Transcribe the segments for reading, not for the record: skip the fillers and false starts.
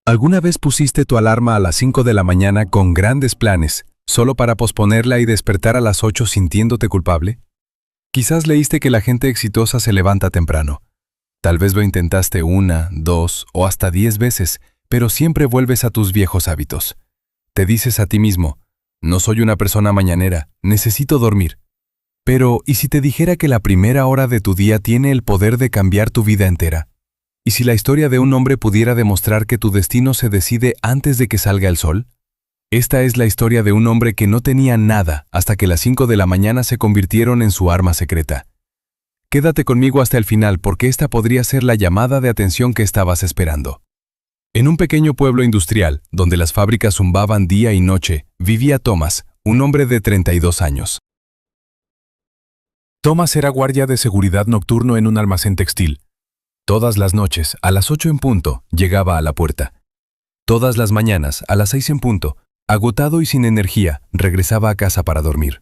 ¿Alguna vez pusiste tu alarma a las 5 de la mañana con grandes planes, solo para posponerla y despertar a las 8 sintiéndote culpable? Quizás leíste que la gente exitosa se levanta temprano. Tal vez lo intentaste 1, 2 o hasta 10 veces, pero siempre vuelves a tus viejos hábitos. Te dices a ti mismo, no soy una persona mañanera, necesito dormir. Pero, ¿y si te dijera que la primera hora de tu día tiene el poder de cambiar tu vida entera? ¿Y si la historia de un hombre pudiera demostrar que tu destino se decide antes de que salga el sol? Esta es la historia de un hombre que no tenía nada hasta que las 5 de la mañana se convirtieron en su arma secreta. Quédate conmigo hasta el final porque esta podría ser la llamada de atención que estabas esperando. En un pequeño pueblo industrial, donde las fábricas zumbaban día y noche, vivía Thomas, un hombre de 32 años. Thomas era guardia de seguridad nocturno en un almacén textil. Todas las noches, a las 8 en punto, llegaba a la puerta. Todas las mañanas, a las 6 en punto, agotado y sin energía, regresaba a casa para dormir.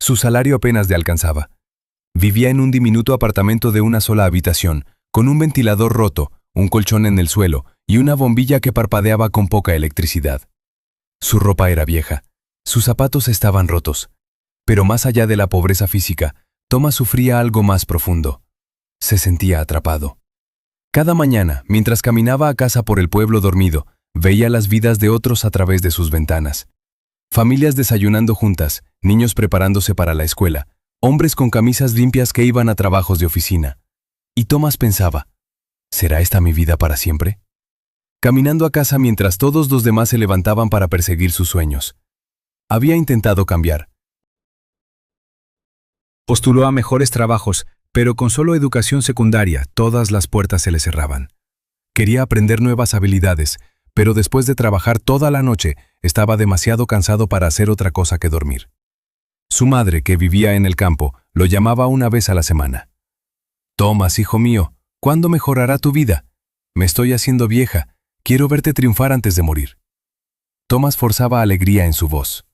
Su salario apenas le alcanzaba. Vivía en un diminuto apartamento de una sola habitación, con un ventilador roto, un colchón en el suelo y una bombilla que parpadeaba con poca electricidad. Su ropa era vieja, sus zapatos estaban rotos. Pero más allá de la pobreza física, Thomas sufría algo más profundo. Se sentía atrapado. Cada mañana, mientras caminaba a casa por el pueblo dormido, veía las vidas de otros a través de sus ventanas. Familias desayunando juntas, niños preparándose para la escuela, hombres con camisas limpias que iban a trabajos de oficina. Y Thomas pensaba, ¿será esta mi vida para siempre? Caminando a casa mientras todos los demás se levantaban para perseguir sus sueños. Había intentado cambiar. Postuló a mejores trabajos, pero con solo educación secundaria, todas las puertas se le cerraban. Quería aprender nuevas habilidades, pero después de trabajar toda la noche, estaba demasiado cansado para hacer otra cosa que dormir. Su madre, que vivía en el campo, lo llamaba una vez a la semana. «Thomas, hijo mío, ¿cuándo mejorará tu vida? Me estoy haciendo vieja, quiero verte triunfar antes de morir». Thomas forzaba alegría en su voz.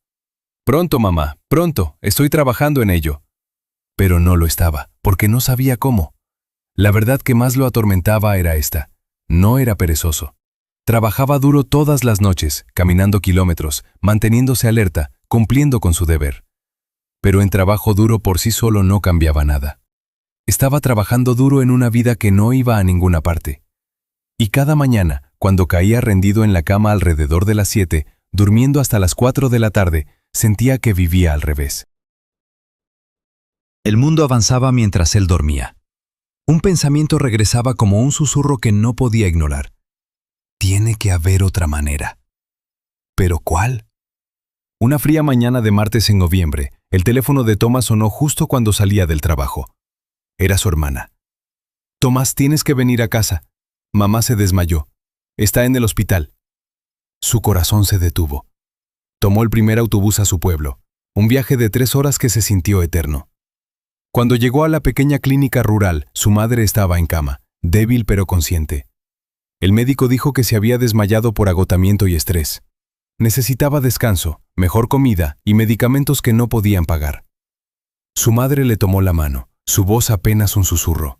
«Pronto, mamá, pronto, estoy trabajando en ello». Pero no lo estaba, porque no sabía cómo. La verdad que más lo atormentaba era esta. No era perezoso. Trabajaba duro todas las noches, caminando kilómetros, manteniéndose alerta, cumpliendo con su deber. Pero en trabajo duro por sí solo no cambiaba nada. Estaba trabajando duro en una vida que no iba a ninguna parte. Y cada mañana, cuando caía rendido en la cama alrededor de las 7, durmiendo hasta las 4 de la tarde, sentía que vivía al revés. El mundo avanzaba mientras él dormía. Un pensamiento regresaba como un susurro que no podía ignorar. Tiene que haber otra manera. ¿Pero cuál? Una fría mañana de martes en noviembre, el teléfono de Thomas sonó justo cuando salía del trabajo. Era su hermana. «Thomas, tienes que venir a casa. Mamá se desmayó. Está en el hospital». Su corazón se detuvo. Tomó el primer autobús a su pueblo, un viaje de 3 horas que se sintió eterno. Cuando llegó a la pequeña clínica rural, su madre estaba en cama, débil pero consciente. El médico dijo que se había desmayado por agotamiento y estrés. Necesitaba descanso, mejor comida y medicamentos que no podían pagar. Su madre le tomó la mano, su voz apenas un susurro.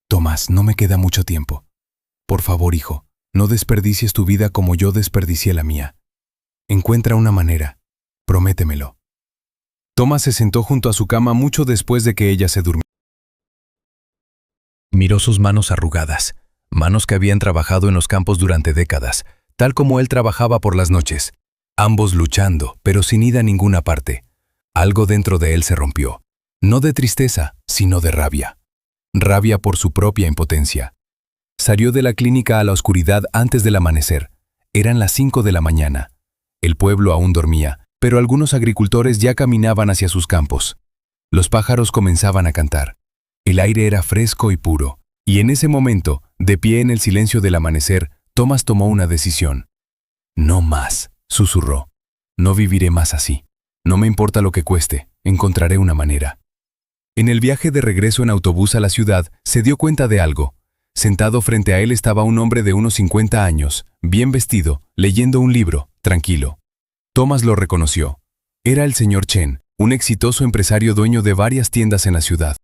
«Tomás, no me queda mucho tiempo. Por favor, hijo, no desperdicies tu vida como yo desperdicié la mía. Encuentra una manera. Prométemelo». Thomas se sentó junto a su cama mucho después de que ella se durmió. Miró sus manos arrugadas, manos que habían trabajado en los campos durante décadas, tal como él trabajaba por las noches, ambos luchando, pero sin ir a ninguna parte. Algo dentro de él se rompió, no de tristeza, sino de rabia. Rabia por su propia impotencia. Salió de la clínica a la oscuridad antes del amanecer. Eran las 5 de la mañana. El pueblo aún dormía, pero algunos agricultores ya caminaban hacia sus campos. Los pájaros comenzaban a cantar. El aire era fresco y puro, y en ese momento, de pie en el silencio del amanecer, Thomas tomó una decisión. «No más», susurró. «No viviré más así. No me importa lo que cueste, encontraré una manera». En el viaje de regreso en autobús a la ciudad, se dio cuenta de algo. Sentado frente a él estaba un hombre de unos 50 años, bien vestido, leyendo un libro, tranquilo. Thomas lo reconoció. Era el señor Chen, un exitoso empresario dueño de varias tiendas en la ciudad.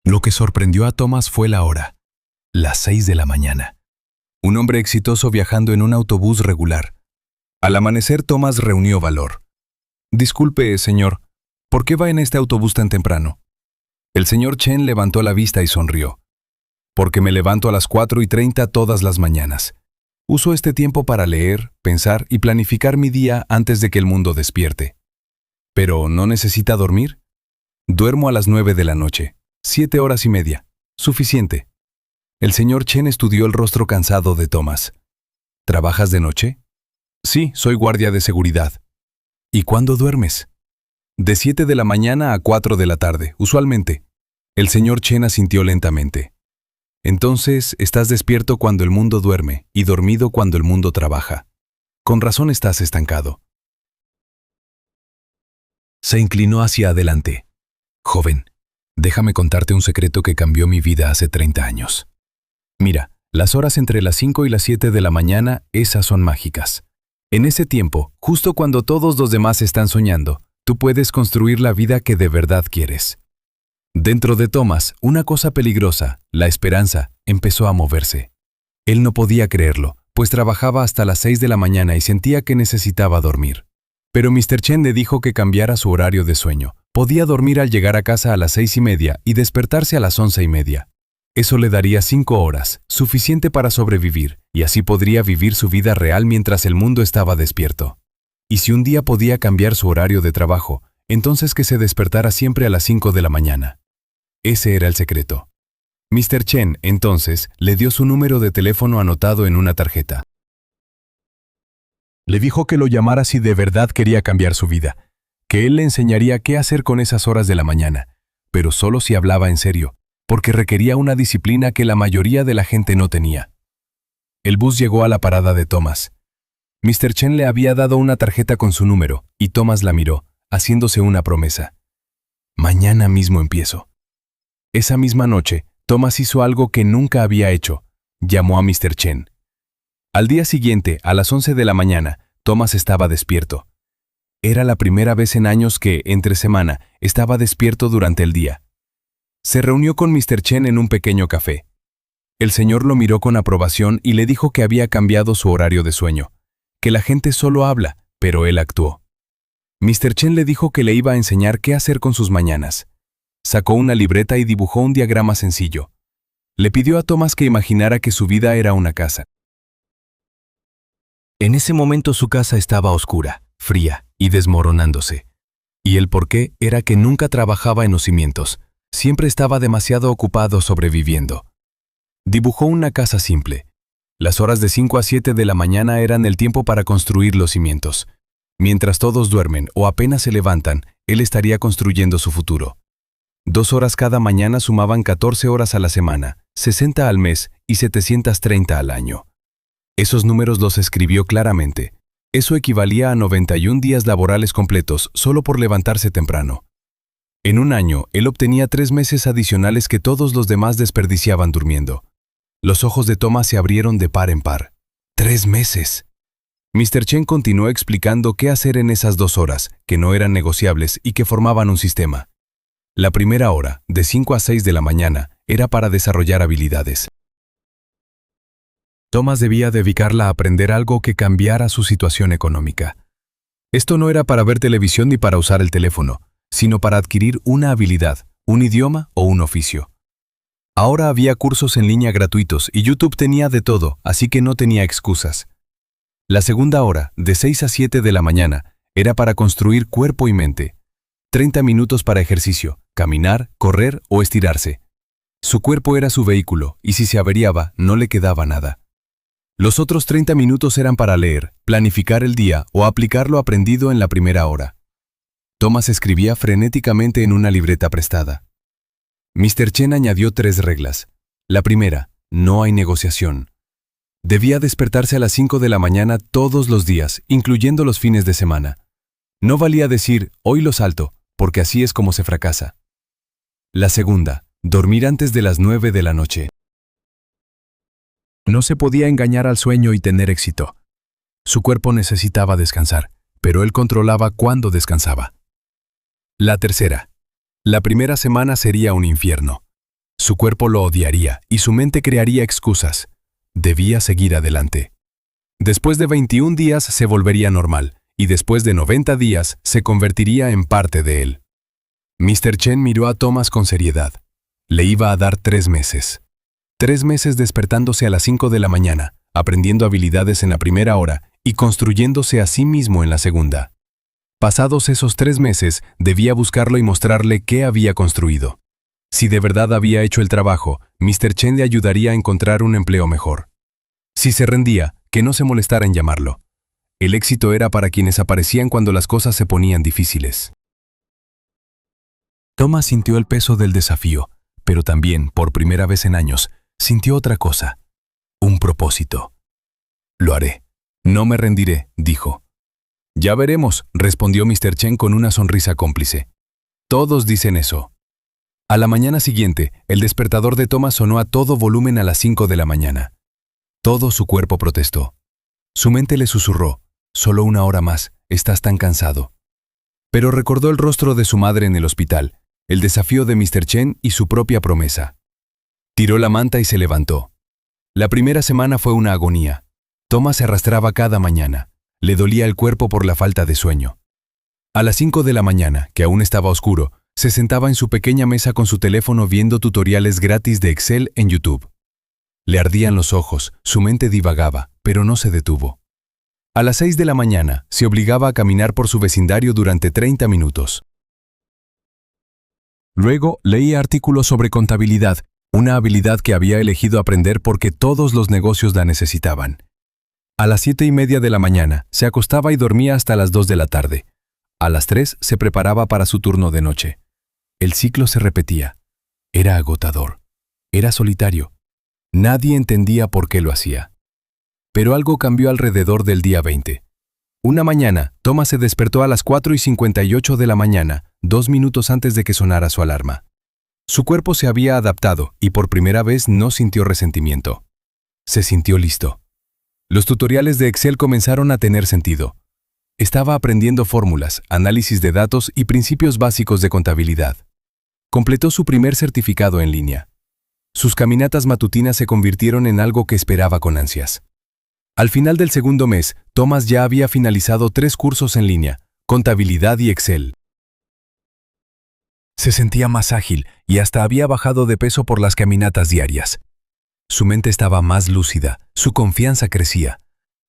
Lo que sorprendió a Thomas fue la hora. Las 6 de la mañana. un hombre exitoso viajando en un autobús regular. Al amanecer, Thomas reunió valor. «Disculpe, señor, ¿por qué va en este autobús tan temprano?» El señor Chen levantó la vista y sonrió. «Porque me levanto a las 4:30 todas las mañanas. Uso este tiempo para leer, pensar y planificar mi día antes de que el mundo despierte». «¿Pero no necesita dormir?» «Duermo a las 9 de la noche, 7 horas y media. Suficiente». El señor Chen estudió el rostro cansado de Thomas. «¿Trabajas de noche?» «Sí, soy guardia de seguridad». «¿Y cuándo duermes?» «De 7 de la mañana a 4 de la tarde, usualmente». El señor Chen asintió lentamente. «Entonces, estás despierto cuando el mundo duerme y dormido cuando el mundo trabaja. Con razón estás estancado». Se inclinó hacia adelante. «Joven, déjame contarte un secreto que cambió mi vida hace 30 años. Mira, las horas entre las 5 y las 7 de la mañana, esas son mágicas. En ese tiempo, justo cuando todos los demás están soñando, tú puedes construir la vida que de verdad quieres». Dentro de Thomas, una cosa peligrosa, la esperanza, empezó a moverse. Él no podía creerlo, pues trabajaba hasta las 6 de la mañana y sentía que necesitaba dormir. Pero Mr. Chen le dijo que cambiara su horario de sueño. Podía dormir al llegar a casa a las 6:30 y despertarse a las 11:30. Eso le daría 5 horas, suficiente para sobrevivir, y así podría vivir su vida real mientras el mundo estaba despierto. Y si un día podía cambiar su horario de trabajo, entonces que se despertara siempre a las 5 de la mañana. Ese era el secreto. Mr. Chen, entonces, le dio su número de teléfono anotado en una tarjeta. Le dijo que lo llamara si de verdad quería cambiar su vida, que él le enseñaría qué hacer con esas horas de la mañana, pero solo si hablaba en serio, porque requería una disciplina que la mayoría de la gente no tenía. El bus llegó a la parada de Thomas. Mr. Chen le había dado una tarjeta con su número, y Thomas la miró, haciéndose una promesa. «Mañana mismo empiezo». Esa misma noche, Thomas hizo algo que nunca había hecho. Llamó a Mr. Chen. Al día siguiente, a las 11 de la mañana, Thomas estaba despierto. Era la primera vez en años que, entre semana, estaba despierto durante el día. Se reunió con Mr. Chen en un pequeño café. El señor lo miró con aprobación y le dijo que había cambiado su horario de sueño, que la gente solo habla, pero él actuó. Mr. Chen le dijo que le iba a enseñar qué hacer con sus mañanas. Sacó una libreta y dibujó un diagrama sencillo. Le pidió a Thomas que imaginara que su vida era una casa. En ese momento su casa estaba oscura, fría y desmoronándose. Y el porqué era que nunca trabajaba en los cimientos, siempre estaba demasiado ocupado sobreviviendo. Dibujó una casa simple. Las horas de 5 a 7 de la mañana eran el tiempo para construir los cimientos. Mientras todos duermen o apenas se levantan, él estaría construyendo su futuro. 2 horas cada mañana sumaban 14 horas a la semana, 60 al mes y 730 al año. Esos números los escribió claramente. Eso equivalía a 91 días laborales completos solo por levantarse temprano. En un año, él obtenía 3 meses adicionales que todos los demás desperdiciaban durmiendo. Los ojos de Thomas se abrieron de par en par. 3 meses. Mr. Chen continuó explicando qué hacer en esas 2 horas, que no eran negociables y que formaban un sistema. La primera hora, de 5 a 6 de la mañana, era para desarrollar habilidades. Thomas debía dedicarla a aprender algo que cambiara su situación económica. Esto no era para ver televisión ni para usar el teléfono, sino para adquirir una habilidad, un idioma o un oficio. Ahora había cursos en línea gratuitos y YouTube tenía de todo, así que no tenía excusas. La segunda hora, de 6 a 7 de la mañana, era para construir cuerpo y mente. 30 minutos para ejercicio, caminar, correr o estirarse. Su cuerpo era su vehículo y si se averiaba, no le quedaba nada. Los otros 30 minutos eran para leer, planificar el día o aplicar lo aprendido en la primera hora. Thomas escribía frenéticamente en una libreta prestada. Mr. Chen añadió 3 reglas. La primera, no hay negociación. Debía despertarse a las 5 de la mañana todos los días, incluyendo los fines de semana. No valía decir, hoy lo salto, porque así es como se fracasa. La segunda, dormir antes de las 9 de la noche. No se podía engañar al sueño y tener éxito. Su cuerpo necesitaba descansar, pero él controlaba cuándo descansaba. La tercera, la primera semana sería un infierno. Su cuerpo lo odiaría y su mente crearía excusas. Debía seguir adelante. Después de 21 días se volvería normal, y después de 90 días se convertiría en parte de él. Mr. Chen miró a Thomas con seriedad. Le iba a dar 3 meses. 3 meses despertándose a las 5 de la mañana, aprendiendo habilidades en la primera hora y construyéndose a sí mismo en la segunda. Pasados esos 3 meses, debía buscarlo y mostrarle qué había construido. Si de verdad había hecho el trabajo, Mr. Chen le ayudaría a encontrar un empleo mejor. Si se rendía, que no se molestara en llamarlo. El éxito era para quienes aparecían cuando las cosas se ponían difíciles. Thomas sintió el peso del desafío, pero también, por primera vez en años, sintió otra cosa. Un propósito. Lo haré. No me rendiré, dijo. Ya veremos, respondió Mr. Chen con una sonrisa cómplice. Todos dicen eso. A la mañana siguiente, el despertador de Thomas sonó a todo volumen a las 5 de la mañana. Todo su cuerpo protestó. Su mente le susurró, solo 1 hora más, estás tan cansado. Pero recordó el rostro de su madre en el hospital, el desafío de Mr. Chen y su propia promesa. Tiró la manta y se levantó. La primera semana fue una agonía. Thomas se arrastraba cada mañana. Le dolía el cuerpo por la falta de sueño. A las 5 de la mañana, que aún estaba oscuro, se sentaba en su pequeña mesa con su teléfono viendo tutoriales gratis de Excel en YouTube. Le ardían los ojos, su mente divagaba, pero no se detuvo. A las 6 de la mañana, se obligaba a caminar por su vecindario durante 30 minutos. Luego, leía artículos sobre contabilidad, una habilidad que había elegido aprender porque todos los negocios la necesitaban. A las 7:30 de la mañana, se acostaba y dormía hasta las 2 de la tarde. A las 3 se preparaba para su turno de noche. El ciclo se repetía. Era agotador. Era solitario. Nadie entendía por qué lo hacía. Pero algo cambió alrededor del día 20. Una mañana, Thomas se despertó a las 4:58 de la mañana, 2 minutos antes de que sonara su alarma. Su cuerpo se había adaptado y por primera vez no sintió resentimiento. Se sintió listo. Los tutoriales de Excel comenzaron a tener sentido. Estaba aprendiendo fórmulas, análisis de datos y principios básicos de contabilidad. Completó su primer certificado en línea. Sus caminatas matutinas se convirtieron en algo que esperaba con ansias. Al final del segundo mes, Thomas ya había finalizado 3 cursos en línea, contabilidad y Excel. Se sentía más ágil y hasta había bajado de peso por las caminatas diarias. Su mente estaba más lúcida, su confianza crecía.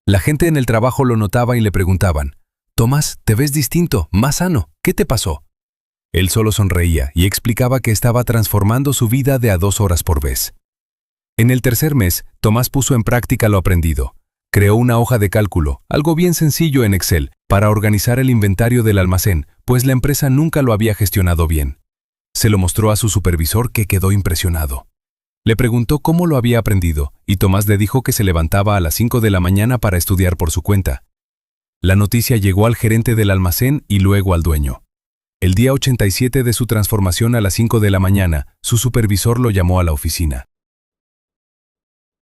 La gente en el trabajo lo notaba y le preguntaban, «Tomás, te ves distinto, más sano, ¿qué te pasó?». Él solo sonreía y explicaba que estaba transformando su vida de a 2 horas por vez. En el tercer mes, Tomás puso en práctica lo aprendido. Creó una hoja de cálculo, algo bien sencillo en Excel, para organizar el inventario del almacén, pues la empresa nunca lo había gestionado bien. Se lo mostró a su supervisor, que quedó impresionado. Le preguntó cómo lo había aprendido, y Tomás le dijo que se levantaba a las 5 de la mañana para estudiar por su cuenta. La noticia llegó al gerente del almacén y luego al dueño. El día 87 de su transformación a las 5 de la mañana, su supervisor lo llamó a la oficina.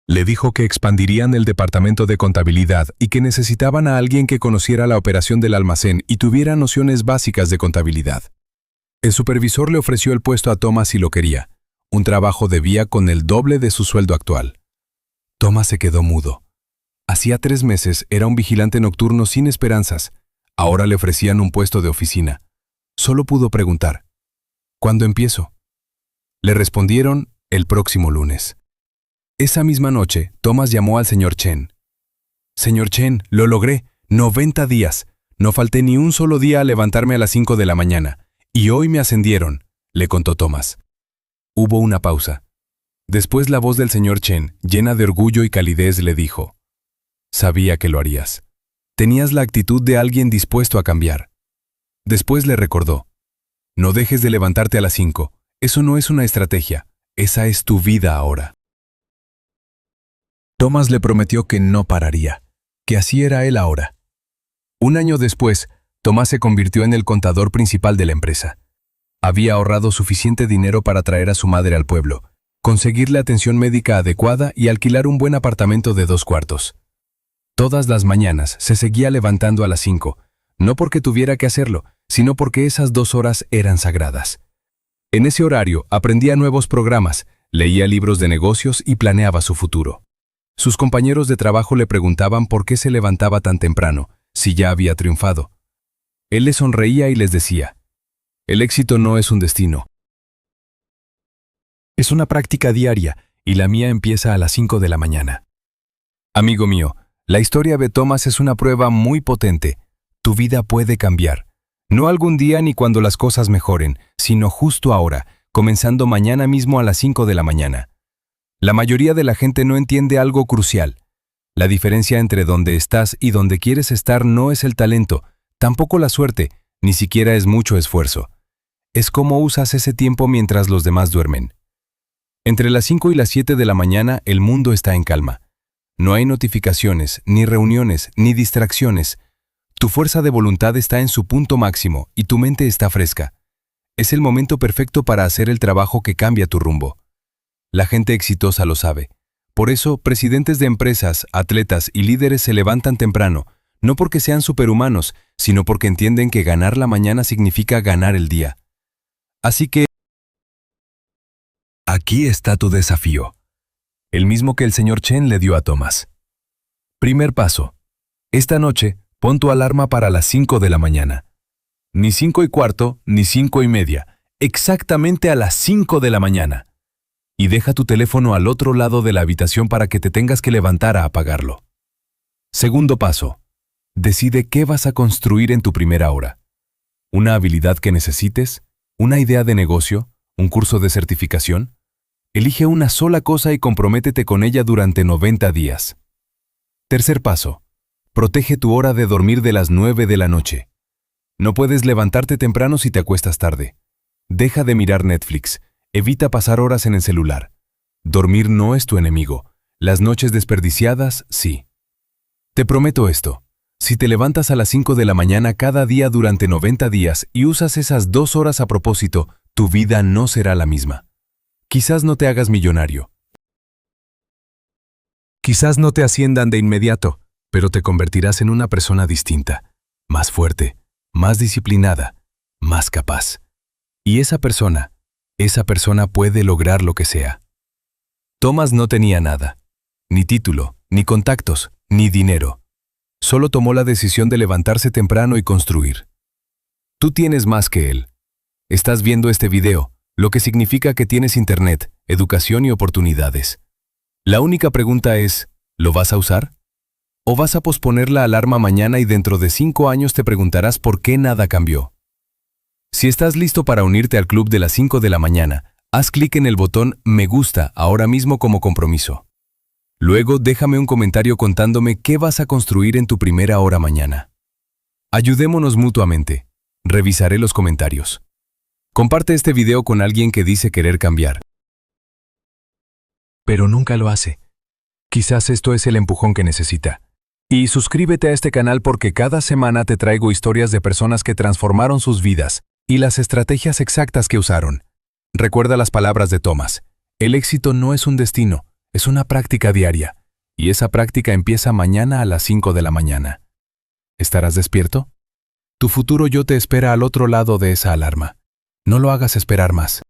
Le dijo que expandirían el departamento de contabilidad y que necesitaban a alguien que conociera la operación del almacén y tuviera nociones básicas de contabilidad. El supervisor le ofreció el puesto a Thomas si lo quería. Un trabajo debía con el doble de su sueldo actual. Thomas se quedó mudo. Hacía 3 meses era un vigilante nocturno sin esperanzas. Ahora le ofrecían un puesto de oficina. Solo pudo preguntar, ¿cuándo empiezo? Le respondieron, el próximo lunes. Esa misma noche, Thomas llamó al señor Chen. «Señor Chen, lo logré. 90 días. No falté ni un solo día a levantarme a las 5 de la mañana. Y hoy me ascendieron», le contó Thomas. Hubo una pausa. Después la voz del señor Chen, llena de orgullo y calidez, le dijo, «Sabía que lo harías. Tenías la actitud de alguien dispuesto a cambiar». Después le recordó, «No dejes de levantarte a las 5. Eso no es una estrategia. Esa es tu vida ahora». Thomas le prometió que no pararía, que así era él ahora. Un año después, Thomas se convirtió en el contador principal de la empresa. Había ahorrado suficiente dinero para traer a su madre al pueblo, conseguirle atención médica adecuada y alquilar un buen apartamento de 2 cuartos. Todas las mañanas se seguía levantando a las 5, no porque tuviera que hacerlo, sino porque esas 2 horas eran sagradas. En ese horario aprendía nuevos programas, leía libros de negocios y planeaba su futuro. Sus compañeros de trabajo le preguntaban por qué se levantaba tan temprano, si ya había triunfado. Él les sonreía y les decía, el éxito no es un destino. Es una práctica diaria y la mía empieza a las 5 de la mañana. Amigo mío, la historia de Thomas es una prueba muy potente. Tu vida puede cambiar. No algún día ni cuando las cosas mejoren, sino justo ahora, comenzando mañana mismo a las 5 de la mañana. La mayoría de la gente no entiende algo crucial. La diferencia entre donde estás y donde quieres estar no es el talento, tampoco la suerte, ni siquiera es mucho esfuerzo. Es cómo usas ese tiempo mientras los demás duermen. Entre las 5 y las 7 de la mañana el mundo está en calma. No hay notificaciones, ni reuniones, ni distracciones. Tu fuerza de voluntad está en su punto máximo y tu mente está fresca. Es el momento perfecto para hacer el trabajo que cambia tu rumbo. La gente exitosa lo sabe. Por eso, presidentes de empresas, atletas y líderes se levantan temprano, no porque sean superhumanos, sino porque entienden que ganar la mañana significa ganar el día. Así que, aquí está tu desafío. El mismo que el señor Chen le dio a Thomas. Primer paso. Esta noche, pon tu alarma para las 5 de la mañana. Ni 5:15, ni 5:30. Exactamente a las 5 de la mañana. Y deja tu teléfono al otro lado de la habitación para que te tengas que levantar a apagarlo. Segundo paso. Decide qué vas a construir en tu primera hora. ¿Una habilidad que necesites? ¿Una idea de negocio? ¿Un curso de certificación? Elige una sola cosa y comprométete con ella durante 90 días. Tercer paso. Protege tu hora de dormir de las 9 de la noche. No puedes levantarte temprano si te acuestas tarde. Deja de mirar Netflix. Evita pasar horas en el celular. Dormir no es tu enemigo. Las noches desperdiciadas, sí. Te prometo esto. Si te levantas a las 5 de la mañana cada día durante 90 días y usas esas 2 horas a propósito, tu vida no será la misma. Quizás no te hagas millonario. Quizás no te asciendan de inmediato, pero te convertirás en una persona distinta, más fuerte, más disciplinada, más capaz. Y esa persona puede lograr lo que sea. Thomas no tenía nada, ni título, ni contactos, ni dinero. Solo tomó la decisión de levantarse temprano y construir. Tú tienes más que él. Estás viendo este video, lo que significa que tienes internet, educación y oportunidades. La única pregunta es, ¿lo vas a usar? ¿O vas a posponer la alarma mañana y dentro de 5 años te preguntarás por qué nada cambió? Si estás listo para unirte al club de las 5 de la mañana, haz clic en el botón Me gusta ahora mismo como compromiso. Luego déjame un comentario contándome qué vas a construir en tu primera hora mañana. Ayudémonos mutuamente. Revisaré los comentarios. Comparte este video con alguien que dice querer cambiar, pero nunca lo hace. Quizás esto es el empujón que necesita. Y suscríbete a este canal porque cada semana te traigo historias de personas que transformaron sus vidas y las estrategias exactas que usaron. Recuerda las palabras de Thomas. El éxito no es un destino, es una práctica diaria. Y esa práctica empieza mañana a las 5 de la mañana. ¿Estarás despierto? Tu futuro yo te espera al otro lado de esa alarma. No lo hagas esperar más.